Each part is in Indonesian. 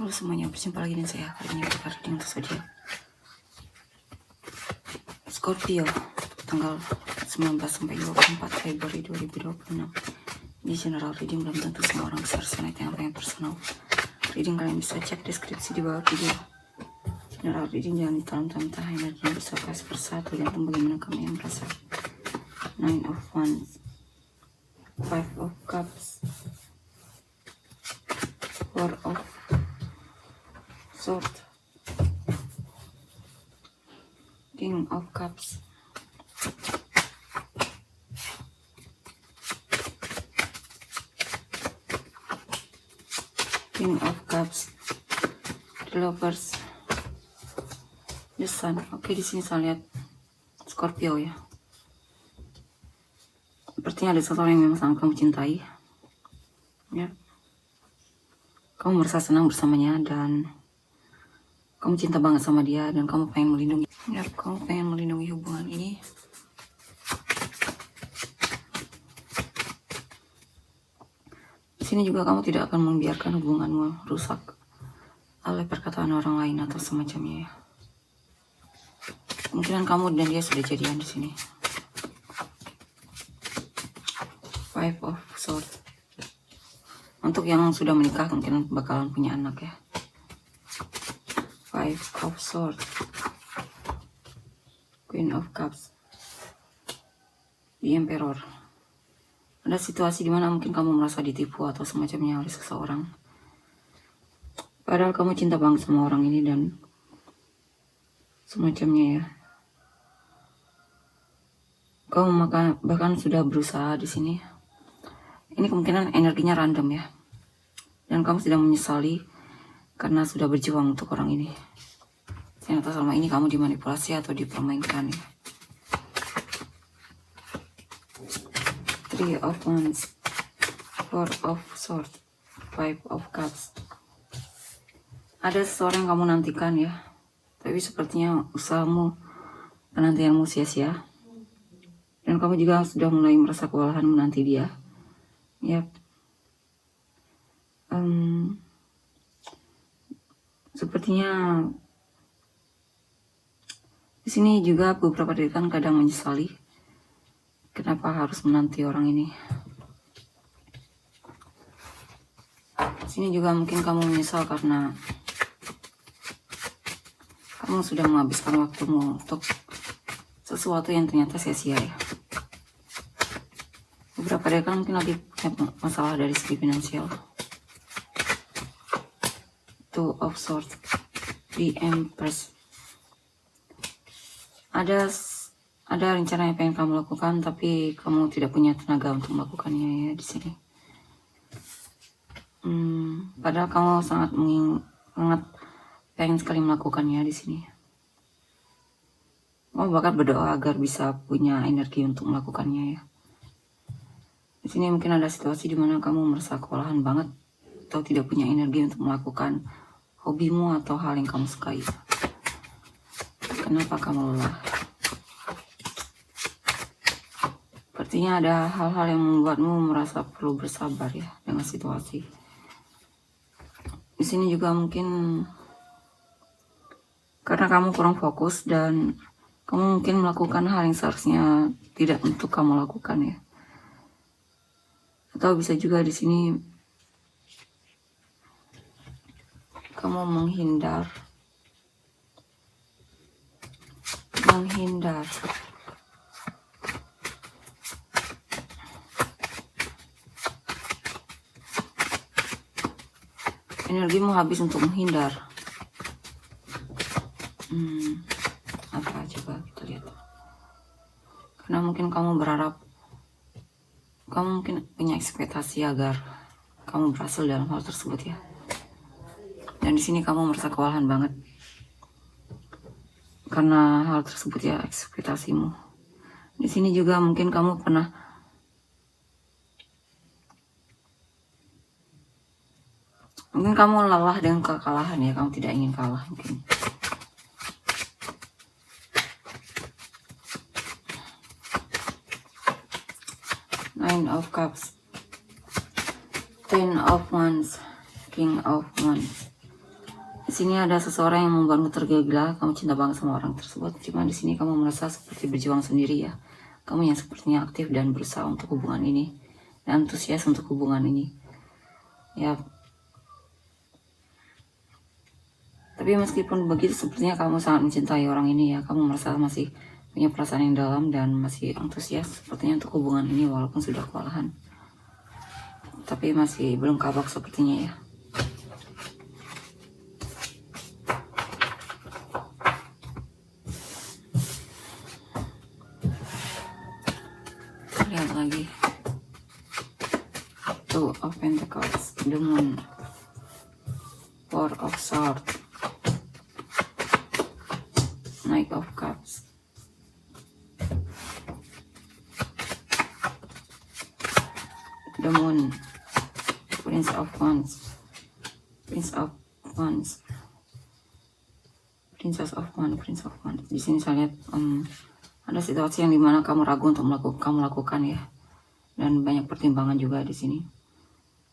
Halo semuanya, berjumpa lagi dengan saya kali ini pada reading untuk zodiak Scorpio tanggal 19 sampai 24 Februari 2026. Ini general reading, belum tentu semua orang bisa resonate dengan apa yang personal. Reading kalian bisa cek deskripsi di bawah video. General reading jangan ditahan-tahan, energi yang bisa pas persatu, dan bagaimana kami yang merasa. 9 of Wands, 5 of Cups, 4 of Swords, King of Cups, King of Cups, The Lovers, The Sun. Oke, di sini saya lihat Scorpio ya. Sepertinya ada seseorang yang memang sangat kamu cintai. Ya. Kamu merasa senang bersamanya dan kamu cinta banget sama dia dan kamu pengen melindungi. Ya, kamu pengen melindungi hubungan ini. Di sini juga kamu tidak akan membiarkan hubunganmu rusak oleh perkataan orang lain atau semacamnya ya. Kemungkinan kamu dan dia sudah jadian di sini. 5 of Swords. Untuk yang sudah menikah mungkin bakalan punya anak ya. 5 of Swords, Queen of Cups, The Emperor. Ada situasi dimana mungkin kamu merasa ditipu atau semacamnya oleh seseorang. Padahal kamu cinta banget sama orang ini dan semacamnya ya. Kamu bahkan sudah berusaha di sini. Ini kemungkinan energinya random ya. Dan kamu sedang menyesali karena sudah berjuang untuk orang ini. Ternyata selama ini kamu dimanipulasi atau dipermainkan ya. 3 of Wands, 4 of Swords, 5 of Cups. Ada seseorang yang kamu nantikan ya. Tapi sepertinya usahamu, penantianmu sia-sia. Dan kamu juga sudah mulai merasa kewalahan menanti dia. Yap. Sepertinya di sini juga beberapa dari kan kadang menyesali kenapa harus menanti orang ini. Di sini juga mungkin kamu menyesal karena kamu sudah menghabiskan waktumu untuk sesuatu yang ternyata sia-sia ya. Beberapa dari kan mungkin lagi punya masalah dari segi finansial. 2 of Swords, The Empress. Ada rencana yang pengen kamu lakukan tapi kamu tidak punya tenaga untuk melakukannya ya di sini. Padahal kamu sangat pengen sekali melakukannya di sini. Kamu bahkan berdoa agar bisa punya energi untuk melakukannya ya. Di sini mungkin ada situasi di mana kamu merasa kewalahan banget atau tidak punya energi untuk melakukan hobimu atau hal yang kamu sukai. Kenapa kamu lelah? Sepertinya ada hal-hal yang membuatmu merasa perlu bersabar ya dengan situasi. Di sini juga mungkin karena kamu kurang fokus dan kamu mungkin melakukan hal yang seharusnya tidak untuk kamu lakukan ya. Atau bisa juga di sini kamu menghindar. Energimu habis untuk menghindar. Apa coba kita lihat. Karena mungkin kamu berharap, kamu mungkin punya ekspektasi agar kamu berhasil dalam hal tersebut ya. Dan di sini kamu merasa kewalahan banget karena hal tersebut ya, ekspektasimu. Di sini juga mungkin kamu mungkin kamu lelah dengan kekalahan ya, kamu tidak ingin kalah mungkin. Nine of Cups, 10 of Wands, King of Wands, Di sini ada seseorang yang membuatmu tergila-gila, kamu cinta banget sama orang tersebut. Cuma di sini kamu merasa seperti berjuang sendiri ya. Kamu yang sepertinya aktif dan berusaha untuk hubungan ini, dan antusias untuk hubungan ini. Ya. Tapi meskipun begitu, sepertinya kamu sangat mencintai orang ini ya. Kamu merasa masih punya perasaan yang dalam dan masih antusias sepertinya untuk hubungan ini walaupun sudah kewalahan. Tapi masih belum kapok sepertinya ya. Lihat lagi. Two of Pentacles, the Moon, Four of Swords, Knight of Cups, the Moon, Prince of Wands, Prince of Wands, Princess of Wands, Prince of Wands. Di sini saya lihat ada situasi yang dimana kamu ragu untuk melakukan ya, dan banyak pertimbangan juga di sini.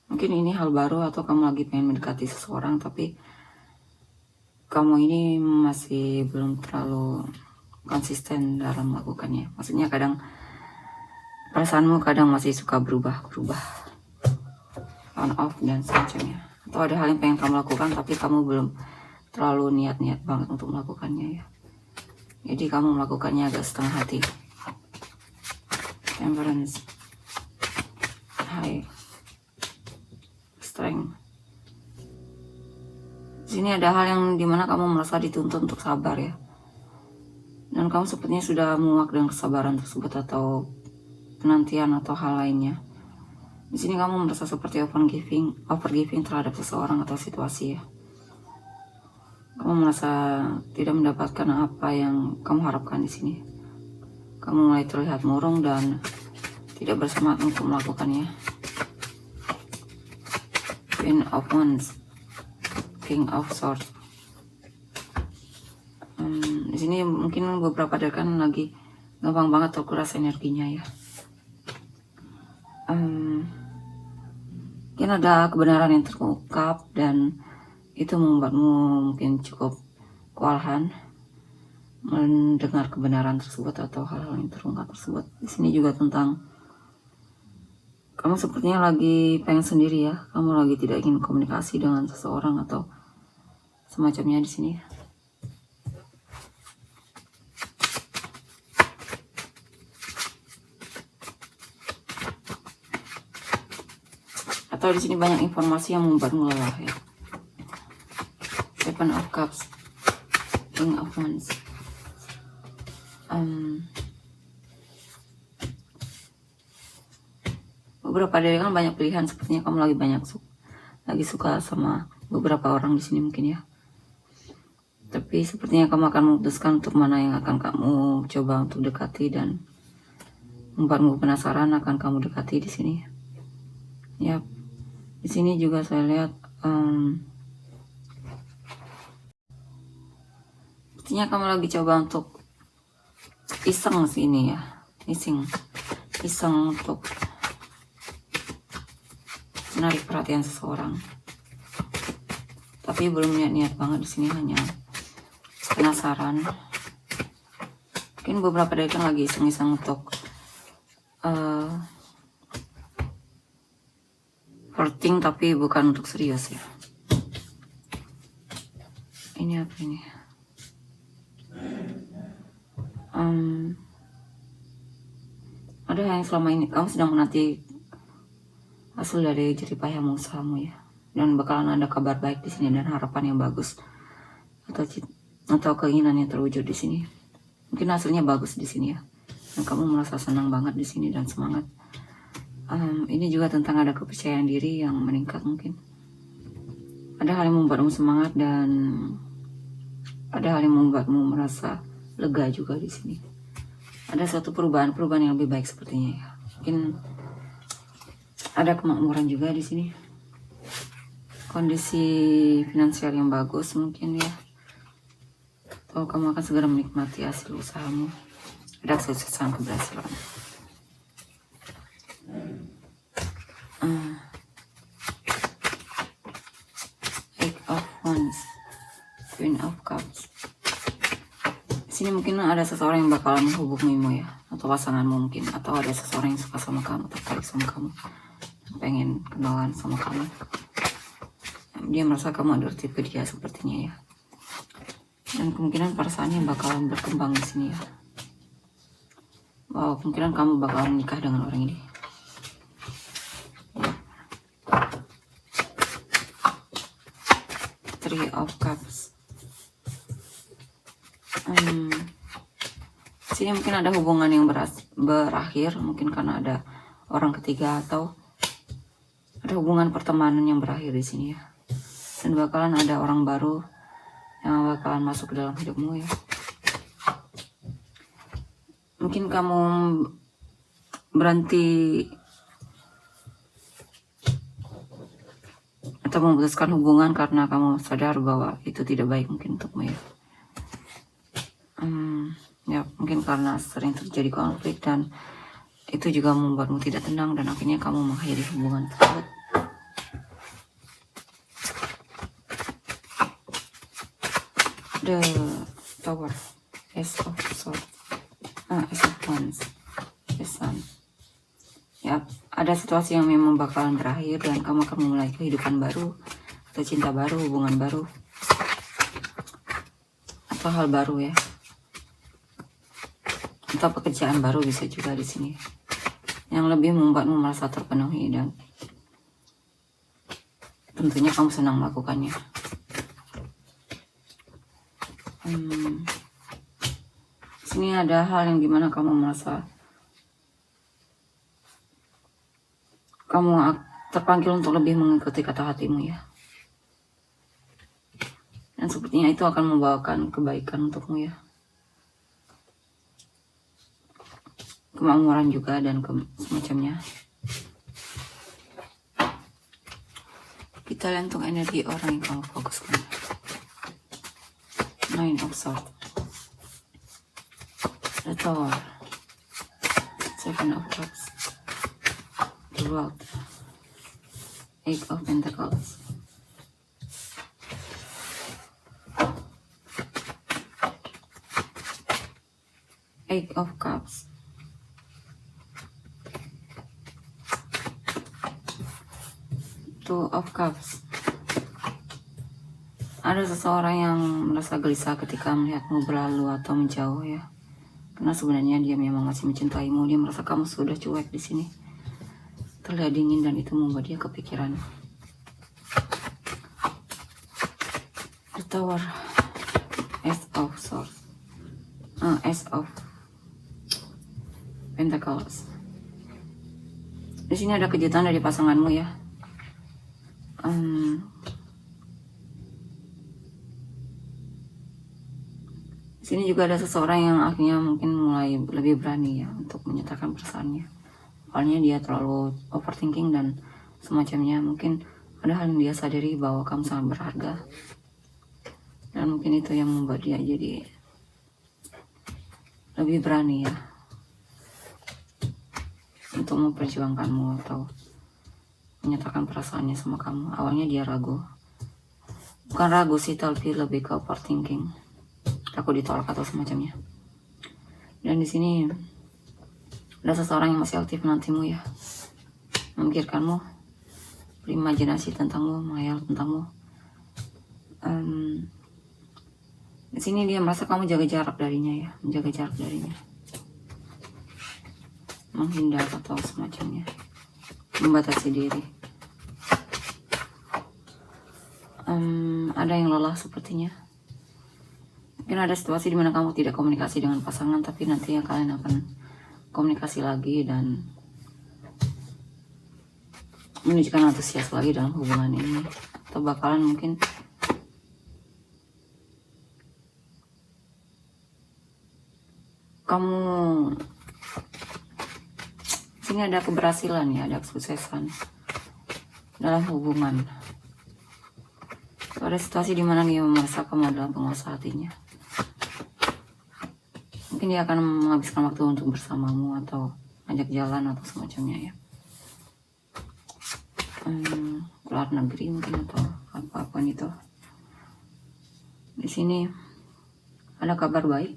Mungkin ini hal baru atau kamu lagi pengen mendekati seseorang tapi kamu ini masih belum terlalu konsisten dalam melakukannya. Maksudnya kadang perasaanmu kadang masih suka berubah on off dan semacamnya. Atau ada hal yang pengen kamu lakukan tapi kamu belum terlalu niat banget untuk melakukannya ya. Jadi kamu melakukannya agak setengah hati. Temperance, High, Strength. Di sini ada hal yang dimana kamu merasa dituntut untuk sabar ya. Dan kamu sepertinya sudah muak dengan kesabaran tersebut atau penantian atau hal lainnya. Di sini kamu merasa seperti overgiving terhadap seseorang atau situasi ya. Kamu merasa tidak mendapatkan apa yang kamu harapkan di sini. Kamu mulai terlihat murung dan tidak bersemangat untuk melakukannya. Queen of Wands, King of Swords. Di sini mungkin beberapa dari kalian lagi gampang banget terkuras energinya ya. Mungkin ada kebenaran yang terungkap dan itu membuatmu mungkin cukup kewalahan mendengar kebenaran tersebut atau hal-hal yang terungkap tersebut. Di sini juga tentang kamu sepertinya lagi pengen sendiri ya. Kamu lagi tidak ingin komunikasi dengan seseorang atau semacamnya di sini. Atau di sini banyak informasi yang membuatmu lelah ya. Seven of Cups, King of Wands. Beberapa dari kan banyak pilihan, sepertinya kamu lagi suka sama beberapa orang di sini mungkin ya. Tapi sepertinya kamu akan memutuskan untuk mana yang akan kamu coba untuk dekati dan membuatmu penasaran akan kamu dekati di sini. Ya, di sini juga saya lihat sepertinya kamu lagi coba untuk iseng sini ya, iseng untuk menarik perhatian seseorang, tapi belum niat banget di sini, hanya penasaran. Mungkin beberapa dari kan lagi iseng-iseng untuk flirting tapi bukan untuk serius ya. Ini apa ini? Ada yang selama ini kamu sedang menanti hasil dari jerih payah usahamu ya, dan bakalan ada kabar baik di sini dan harapan yang bagus atau keinginan yang terwujud di sini. Mungkin hasilnya bagus di sini ya, dan kamu merasa senang banget di sini dan semangat. Ini juga tentang ada kepercayaan diri yang meningkat mungkin. Ada hal yang membuatmu semangat dan ada hal yang membuatmu merasa lega juga di sini. Ada suatu perubahan yang lebih baik sepertinya ya. Mungkin ada kemakmuran juga di sini. Kondisi finansial yang bagus mungkin ya. Atau kamu akan segera menikmati hasil usahamu. Ada kesuksesan, keberhasilan. Eight of Wands, Queen of Cups. Sini mungkin ada seseorang yang bakalan menghubungimu ya, atau pasanganmu mungkin, atau ada seseorang yang suka sama kamu, tertarik sama kamu, pengen kenalan sama kamu. Dia merasa kamu adalah tipe dia sepertinya ya. Dan kemungkinan perasaannya bakalan berkembang di sini ya. Wow, kemungkinan kamu bakalan menikah dengan orang ini. Three of Cups. Sini mungkin ada hubungan yang berakhir, mungkin karena ada orang ketiga atau ada hubungan pertemanan yang berakhir di sini ya. Dan bakalan ada orang baru yang bakalan masuk ke dalam hidupmu ya. Mungkin kamu berhenti atau memutuskan hubungan karena kamu sadar bahwa itu tidak baik mungkin untukmu ya. Ya mungkin karena sering terjadi konflik dan itu juga membuatmu tidak tenang dan akhirnya kamu mengakhiri hubungan tersebut. The Tower, Ace of Swords, Ace of Wands, The Sun. Ya, ada situasi yang memang bakalan berakhir dan kamu akan memulai kehidupan baru atau cinta baru, hubungan baru atau hal baru ya. Atau pekerjaan baru bisa juga di sini yang lebih membuatmu merasa terpenuhi dan tentunya kamu senang melakukannya. Sini ada hal yang dimana kamu merasa kamu terpanggil untuk lebih mengikuti kata hatimu ya. Dan sepertinya itu akan membawakan kebaikan untukmu ya. Kemakmuran juga dan semacamnya. Kita lihat untuk energi orang yang kamu fokuskan. Nine of Swords, The Tower, Seven of Cups, The World, Eight of Pentacles, Eight of Cups, Two of Cups. Ada seseorang yang merasa gelisah ketika melihatmu berlalu atau menjauh ya. Karena sebenarnya dia memang masih mencintaimu. Dia merasa kamu sudah cuek di sini. Terlihat dingin dan itu membuat dia kepikiran. The Tower, Ace of Swords, Ace of Pentacles. Di sini ada kejutan dari pasanganmu ya. Sini juga ada seseorang yang akhirnya mungkin mulai lebih berani ya untuk menyatakan perasaannya. Awalnya dia terlalu overthinking dan semacamnya. Mungkin ada hal yang dia sadari bahwa kamu sangat berharga. Dan mungkin itu yang membuat dia jadi lebih berani ya untuk memperjuangkanmu atau menyatakan perasaannya sama kamu. Awalnya dia ragu. Bukan ragu sih, tapi lebih ke overthinking. Aku ditolak atau semacamnya. Dan di sini ada seseorang yang masih aktif menantimu ya, memikirkanmu, berimajinasi tentangmu, menghayal tentangmu. Di sini dia merasa kamu jaga jarak darinya ya, menjaga jarak darinya, menghindar atau semacamnya, membatasi diri. Ada yang lelah sepertinya. Mungkin ada situasi di mana kamu tidak komunikasi dengan pasangan, tapi nantinya kalian akan komunikasi lagi dan menunjukkan antusias lagi dalam hubungan ini. Atau bakalan mungkin kamu sini ada keberhasilan ya, ada kesuksesan dalam hubungan. Ada situasi di mana dia merasa kamu adalah penguasa hatinya. Mungkin dia akan menghabiskan waktu untuk bersamamu atau ajak jalan atau semacamnya ya. Keluar negeri mungkin atau apapun itu. Di sini ada kabar baik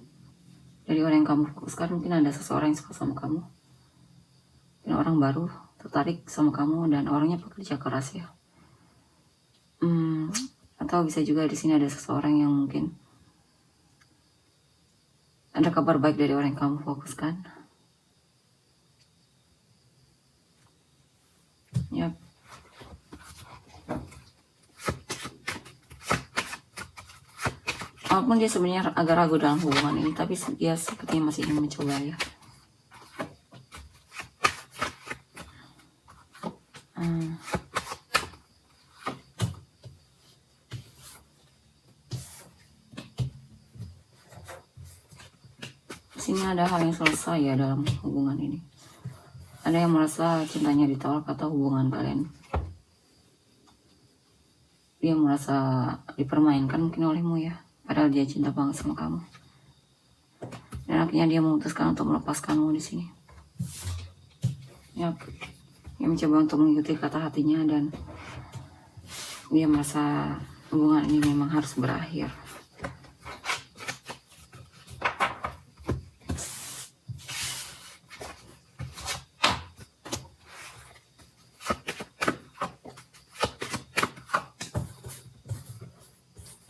dari orang yang kamu fokuskan. Mungkin ada seseorang yang suka sama kamu, mungkin orang baru tertarik sama kamu dan orangnya pekerja keras ya. Atau bisa juga di sini ada seseorang yang mungkin ada kabar baik dari orang yang kamu fokuskan. Yap. Walaupun dia sebenarnya agak ragu dalam hubungan ini, tapi dia sepertinya masih ingin mencoba ya. Di sini ada hal yang selesai ya dalam hubungan ini. Ada yang merasa cintanya ditolak atau hubungan kalian, dia merasa dipermainkan mungkin olehmu ya. Padahal dia cinta banget sama kamu. Dan akhirnya dia memutuskan untuk melepaskanmu di sini. Ya, dia mencoba untuk mengikuti kata hatinya dan dia merasa hubungan ini memang harus berakhir.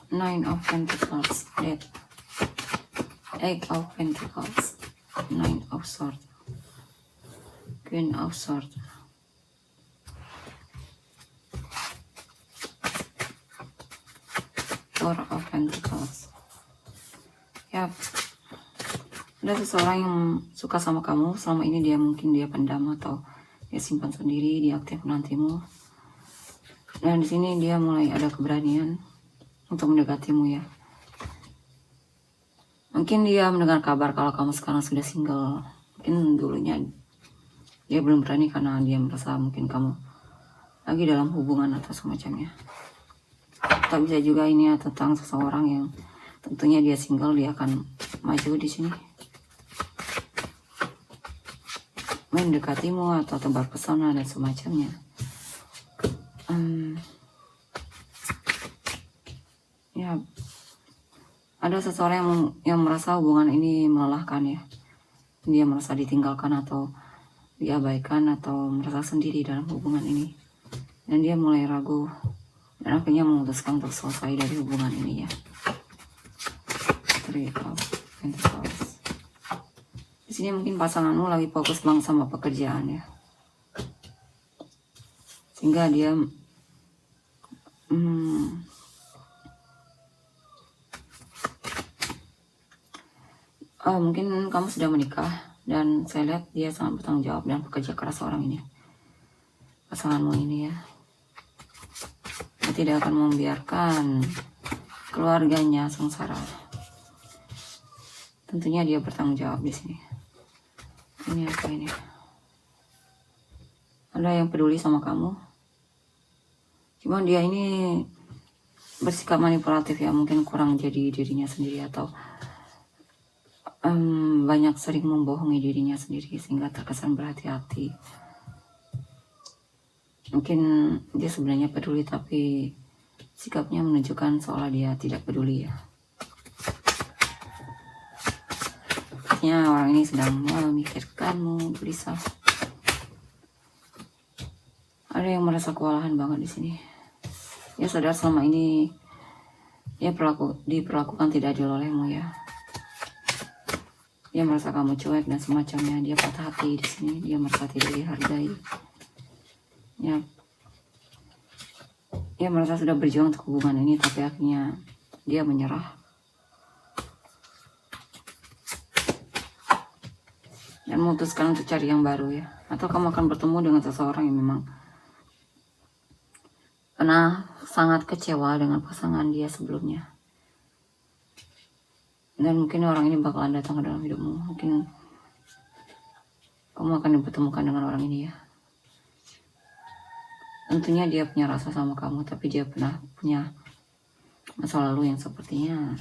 Nine of Pentacles, Death, Eight of Pentacles, Nine of Swords, Queen of Swords, Four of Pentacles. Yap, ada seseorang yang suka sama kamu. Selama ini mungkin dia pendam atau dia simpan sendiri, dia aktif menantimu. Dan di sini dia mulai ada keberanian untuk mendekatimu ya. Mungkin dia mendengar kabar kalau kamu sekarang sudah single. Mungkin dulunya dia belum berani karena dia merasa mungkin kamu lagi dalam hubungan atau semacamnya. Tapi bisa juga ini ya tentang seseorang yang tentunya dia single, dia akan maju di sini, mendekatimu atau tebar pesona dan semacamnya. Ya, ada seseorang yang merasa hubungan ini melelahkan ya. Dia merasa ditinggalkan atau diabaikan atau merasa sendiri dalam hubungan ini. Dan dia mulai ragu dan akhirnya memutuskan untuk selesai dari hubungan ini ya. Three of Pentacles. Di sini mungkin pasanganmu lagi fokus banget sama pekerjaan ya. Sehingga dia mungkin kamu sudah menikah dan saya lihat dia sangat bertanggung jawab dan pekerja keras orang ini, pasanganmu ini ya. Dia tidak akan membiarkan keluarganya sengsara. Tentunya dia bertanggung jawab di sini. Ini apa ini? Ada yang peduli sama kamu. Cuma dia ini bersikap manipulatif ya, mungkin kurang jadi dirinya sendiri atau banyak sering membohongi dirinya sendiri sehingga terkesan berhati-hati. Mungkin dia sebenarnya peduli tapi sikapnya menunjukkan seolah dia tidak peduli ya. Artinya orang ini sedang memikirkanmu, gelisah. Ada yang merasa kewalahan banget di sini. Dia sadar selama ini dia diperlakukan tidak adil olehmu ya. Dia merasa kamu cuek dan semacamnya. Dia patah hati di sini. Dia merasa tidak dihargai. Ya, dia merasa sudah berjuang untuk hubungan ini, tapi akhirnya dia menyerah. Dan memutuskan untuk cari yang baru ya. Atau kamu akan bertemu dengan seseorang yang memang pernah sangat kecewa dengan pasangan dia sebelumnya. Dan mungkin orang ini bakalan datang ke dalam hidupmu. Mungkin kamu akan dipertemukan dengan orang ini ya. Tentunya dia punya rasa sama kamu, tapi dia pernah punya masa lalu yang sepertinya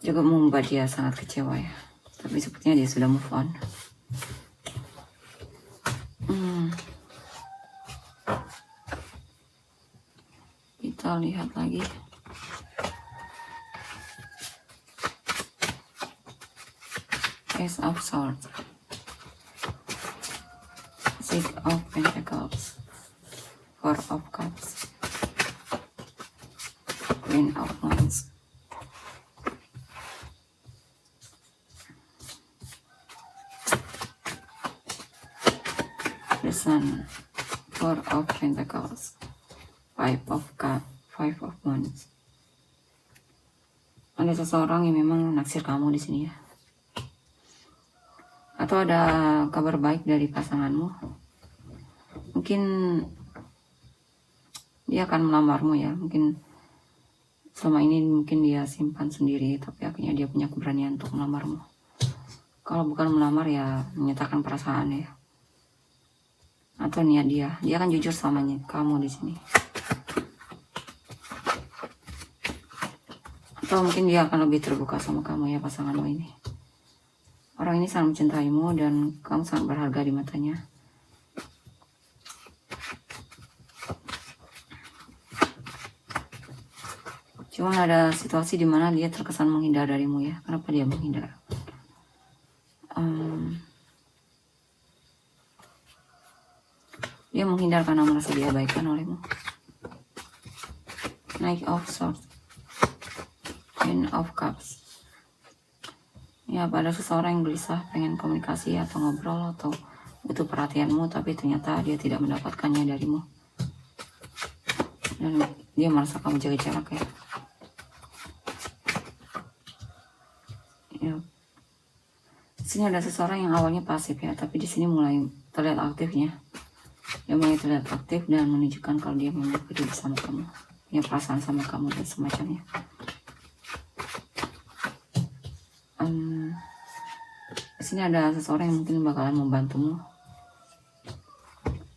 juga membuat dia sangat kecewa ya. Tapi sepertinya dia sudah move on. Kita lihat lagi. Ace of Swords, Six of Pentacles, Four of Cups, Queen of Wands, the Sun, Four of Pentacles, Five of Cups, Five of Wands. Ada seseorang yang memang naksir kamu di sini ya. Atau ada kabar baik dari pasanganmu. Mungkin dia akan melamarmu ya. Mungkin selama ini mungkin dia simpan sendiri, tapi akhirnya dia punya keberanian untuk melamarmu. Kalau bukan melamar ya menyatakan perasaan ya. Atau niat dia akan jujur sama kamu di sini. Atau mungkin dia akan lebih terbuka sama kamu ya, pasanganmu ini. Orang ini sangat mencintaimu dan kamu sangat berharga di matanya. Cuma ada situasi di mana dia terkesan menghindar darimu ya. Kenapa dia menghindar? Dia menghindar karena merasa diabaikan olehmu. Knight of Swords, Queen of Cups. Ya, pada seseorang yang gelisah pengen komunikasi atau ngobrol atau butuh perhatianmu, tapi ternyata dia tidak mendapatkannya darimu. Dan dia merasa kamu jaga jarak ya. Ya. Di sini ada seseorang yang awalnya pasif ya, tapi di sini mulai terlihat aktifnya. Dia mulai terlihat aktif dan menunjukkan kalau dia memang peduli sama kamu, punya perasaan sama kamu dan semacamnya. Di sini ada seseorang yang mungkin bakalan membantumu.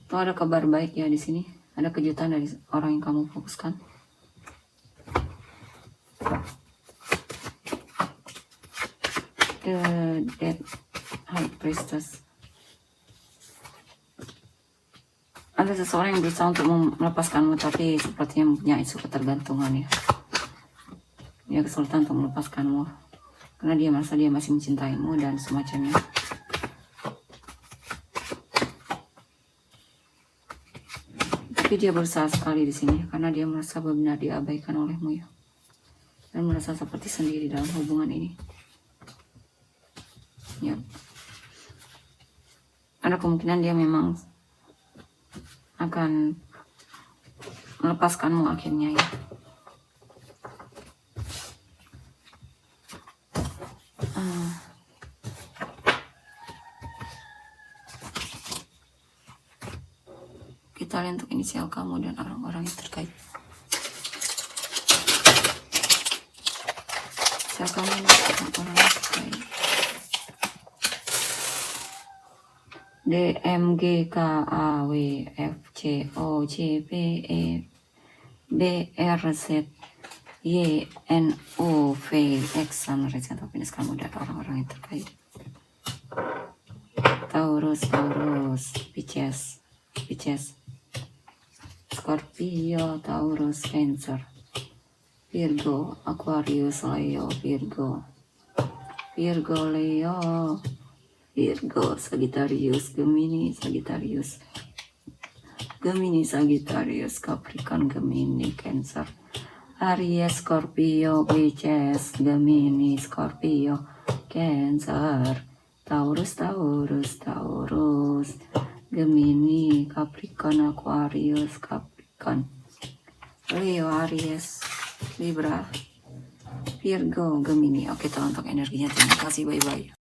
Atau ada kabar baik ya di sini. Ada kejutan dari orang yang kamu fokuskan. The Dead High Priestess. Ada seseorang yang berusaha untuk melepaskanmu, tapi sepertinya punya isu ketergantungan ya. Dia kesulitan untuk melepaskanmu karena dia merasa dia masih mencintaimu dan semacamnya. Tapi dia berusaha sekali di sini karena dia merasa benar diabaikan olehmu ya, dan merasa seperti sendiri dalam hubungan ini. Ya, ada kemungkinan dia memang akan melepaskanmu akhirnya ya. Kita lihat untuk inisial kamu dan orang-orang yang terkait. Inisial kamu dan orang-orang yang terkait. D, M, G, K, A, W, F, C, O, J, P, E, B, R, Z, Y, N, O, V, X, sama Regent of Venus kamu dan orang-orang yang terkait. Taurus, Pisces, Scorpio, Taurus, Cancer, Virgo, Aquarius, Leo, Virgo, Leo, Virgo, Sagittarius, Gemini, Capricorn, Gemini, Cancer, Aries, Scorpio, Pisces, Gemini, Scorpio, Cancer, Taurus, Gemini, Capricorn, Aquarius, Capricorn, Leo, Aries, Libra, Virgo, Gemini. Oke, tolong untuk energinya. Terima kasih, bye-bye.